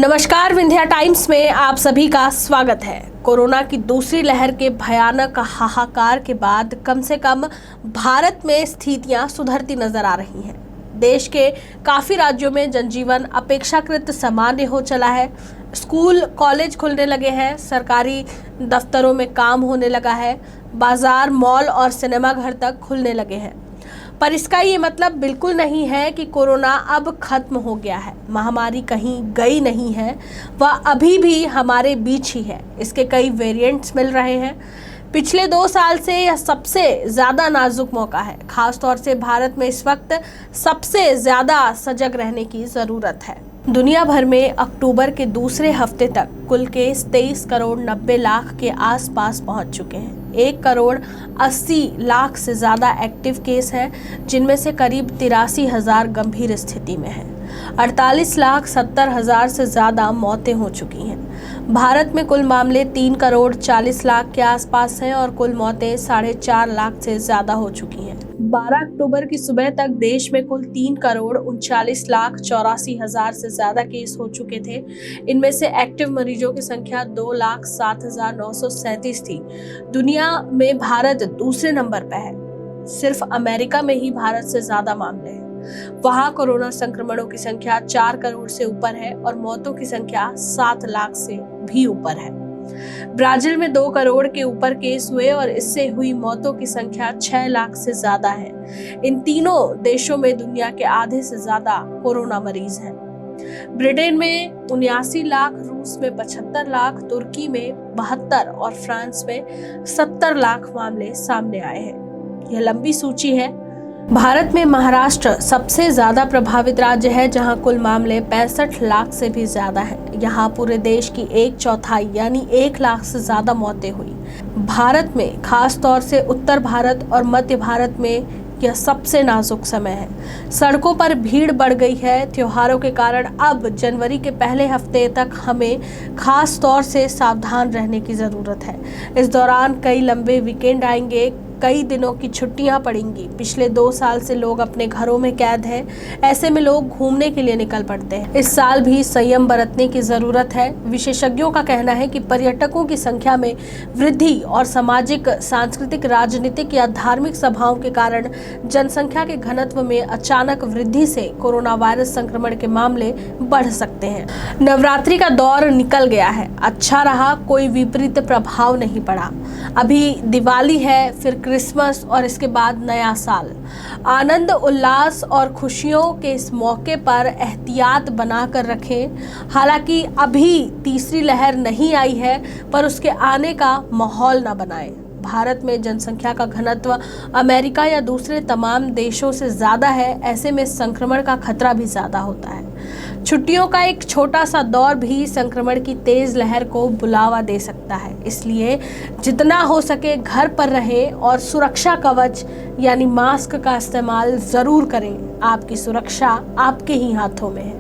नमस्कार, विंध्या टाइम्स में आप सभी का स्वागत है। कोरोना की दूसरी लहर के भयानक हाहाकार के बाद कम से कम भारत में स्थितियां सुधरती नजर आ रही हैं। देश के काफी राज्यों में जनजीवन अपेक्षाकृत सामान्य हो चला है। स्कूल कॉलेज खुलने लगे हैं, सरकारी दफ्तरों में काम होने लगा है, बाजार, मॉल और सिनेमा घर तक खुलने लगे हैं। पर इसका ये मतलब बिल्कुल नहीं है कि कोरोना अब खत्म हो गया है। महामारी कहीं गई नहीं है, वह अभी भी हमारे बीच ही है। इसके कई वेरिएंट्स मिल रहे हैं। पिछले 2 साल से यह सबसे ज़्यादा नाजुक मौका है। खासतौर से भारत में इस वक्त सबसे ज़्यादा सजग रहने की ज़रूरत है। दुनिया भर में अक्टूबर के दूसरे हफ्ते तक कुल केस 23 करोड़ 90 लाख के आसपास पहुंच चुके हैं। 1 करोड़ 80 लाख से ज़्यादा एक्टिव केस हैं, जिनमें से करीब 83,000 गंभीर स्थिति में हैं। 48,70,000 से ज़्यादा मौतें हो चुकी हैं। भारत में कुल मामले 3 करोड़ 40 लाख के आसपास हैं और कुल मौतें 4.5 लाख से ज़्यादा हो चुकी हैं। 12 अक्टूबर की सुबह तक देश में कुल 3 करोड़ 39 लाख 84 हजार से ज़्यादा केस हो चुके थे। इनमें से एक्टिव मरीजों की संख्या 2,07,937 थी। दुनिया में भारत दूसरे नंबर पर है। सिर्फ अमेरिका में ही भारत से ज़्यादा मामले हैं। वहां कोरोना संक्रमणों की संख्या 4 करोड़ से ऊपर है और मौतों की संख्या 7 लाख से भी ऊपर है। ब्राजील में 2 करोड़ के ऊपर केस हुए और इससे हुई मौतों की संख्या 6 लाख से ज्यादा है। इन तीनों देशों में दुनिया के आधे से ज्यादा कोरोना मरीज हैं। ब्रिटेन में 79 लाख, रूस में 75 लाख, तुर्की में 72 और फ्रांस में 70 लाख मामले सामने आए हैं। यह लंबी सूची है। भारत में महाराष्ट्र सबसे ज्यादा प्रभावित राज्य है, जहां कुल मामले 65 लाख से भी ज्यादा हैं। यहां पूरे देश की 1/4 यानी 1 लाख से ज्यादा मौतें हुई। भारत में खास तौर से उत्तर भारत और मध्य भारत में यह सबसे नाजुक समय है। सड़कों पर भीड़ बढ़ गई है। त्योहारों के कारण अब जनवरी के पहले हफ्ते तक हमें खास तौर से सावधान रहने की जरूरत है। इस दौरान कई लंबे वीकेंड आएंगे, कई दिनों की छुट्टियां पड़ेंगी। पिछले 2 साल से लोग अपने घरों में कैद हैं। ऐसे में लोग घूमने के लिए निकल पड़ते हैं। इस साल भी संयम बरतने की जरूरत है। विशेषज्ञों का कहना है कि पर्यटकों की संख्या में वृद्धि और सामाजिक, सांस्कृतिक, राजनीतिक या धार्मिक सभाओं के कारण जनसंख्या के घनत्व में अचानक वृद्धि से कोरोना वायरस संक्रमण के मामले बढ़ सकते हैं। नवरात्रि का दौर निकल गया है। अच्छा रहा, कोई विपरीत प्रभाव नहीं पड़ा। अभी दिवाली है, फिर क्रिसमस और इसके बाद नया साल। आनंद, उल्लास और खुशियों के इस मौके पर एहतियात बनाकर रखें। हालांकि अभी तीसरी लहर नहीं आई है, पर उसके आने का माहौल न बनाएं। भारत में जनसंख्या का घनत्व अमेरिका या दूसरे तमाम देशों से ज़्यादा है। ऐसे में संक्रमण का खतरा भी ज़्यादा होता है। छुट्टियों का एक छोटा सा दौर भी संक्रमण की तेज लहर को बुलावा दे सकता है। इसलिए जितना हो सके घर पर रहें और सुरक्षा कवच यानी मास्क का इस्तेमाल ज़रूर करें। आपकी सुरक्षा आपके ही हाथों में है।